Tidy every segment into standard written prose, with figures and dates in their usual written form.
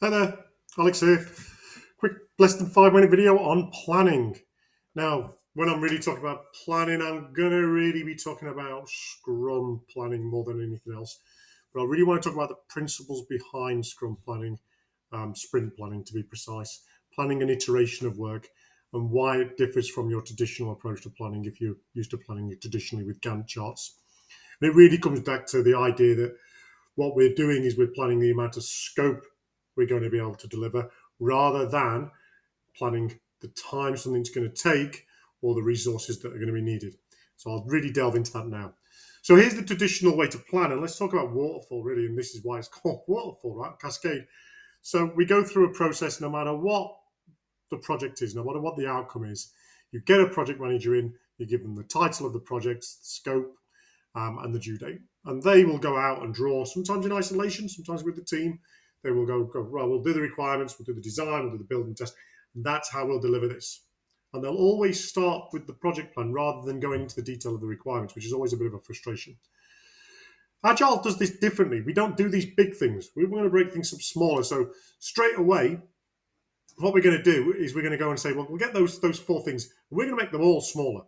Hi there, Alex here. Quick, less than 5 minute video on planning. Now, when I'm really talking about planning, I'm going to really be talking about Scrum planning more than anything else. But I really want to talk about the principles behind Scrum planning, sprint planning to be precise, planning an iteration of work, and why it differs from your traditional approach to planning if you're used to planning traditionally with Gantt charts. And it really comes back to the idea that what we're doing is we're planning the amount of scope we're going to be able to deliver rather than planning the time something's going to take or the resources that are going to be needed. So I'll really delve into that now. So here's the traditional way to plan, and let's talk about Waterfall really, and this is why it's called Waterfall, right? Cascade. So we go through a process no matter what the project is, no matter what the outcome is. You get a project manager in, you give them the title of the project, the scope, and the due date. And they will go out and draw, sometimes in isolation, sometimes with the team. They will go right, we'll do the requirements, we'll do the design, we'll do the build and test. And that's how we'll deliver this. And they'll always start with the project plan rather than going into the detail of the requirements, which is always a bit of a frustration. Agile does this differently. We don't do these big things. We're going to break things up smaller. So straight away, what we're going to do is we're going to go and say, well, we'll get those 4 things. We're going to make them all smaller,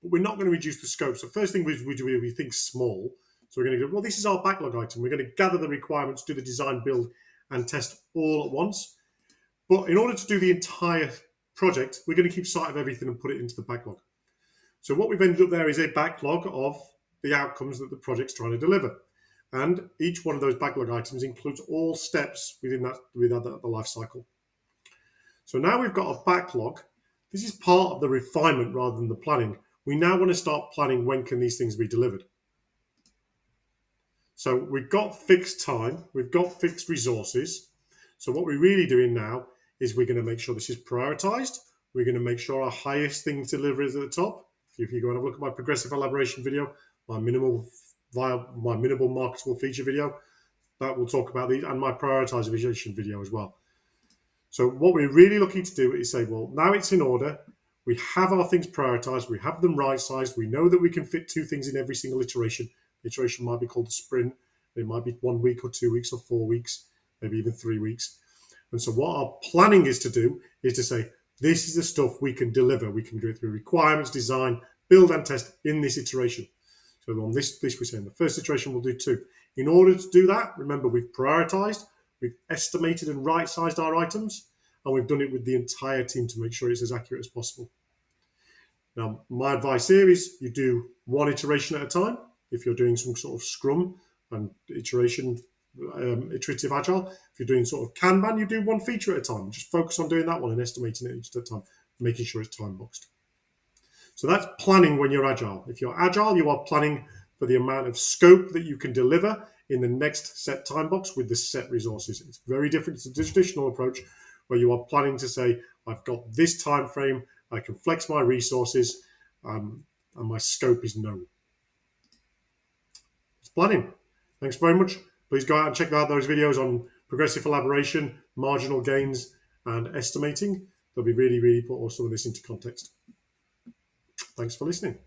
but we're not going to reduce the scope. So first thing we do, we think small. So we're going to go, well, this is our backlog item. We're going to gather the requirements, do the design, build, and test all at once. But in order to do the entire project, we're going to keep sight of everything and put it into the backlog. So what we've ended up there is a backlog of the outcomes that the project's trying to deliver. And each one of those backlog items includes all steps within the life cycle. So now we've got a backlog. This is part of the refinement rather than the planning. We now want to start planning when can these things be delivered. So we've got fixed time, we've got fixed resources. So what we're really doing now is we're going to make sure this is prioritized. We're going to make sure our highest thing to deliver is at the top. If you go and have a look at my progressive elaboration video, my minimal marketable feature video, that will talk about these, and my prioritization video as well. So what we're really looking to do is say, well, now it's in order. We have our things prioritized. We have them right-sized. We know that we can fit 2 things in every single iteration. The iteration might be called a sprint. It might be 1 week or 2 weeks or 4 weeks, maybe even 3 weeks. And so what our planning is to do is to say, this is the stuff we can deliver. We can do it through requirements, design, build and test in this iteration. So on this we say in the first iteration, we'll do 2. In order to do that, remember, we've prioritized, we've estimated and right-sized our items, and we've done it with the entire team to make sure it's as accurate as possible. Now, my advice here is you do 1 iteration at a time. If you're doing some sort of Scrum and iterative Agile, if you're doing sort of Kanban, you do 1 feature at a time. Just focus on doing that one and estimating it each at a time, making sure it's time boxed. So that's planning when you're Agile. If you're Agile, you are planning for the amount of scope that you can deliver in the next set time box with the set resources. It's very different to the traditional approach where you are planning to say, I've got this time frame, I can flex my resources, and my scope is known. It's planning. Thanks very much. Please go out and check out those videos on progressive elaboration, marginal gains, and estimating. They'll be really, really put all some of this into context. Thanks for listening.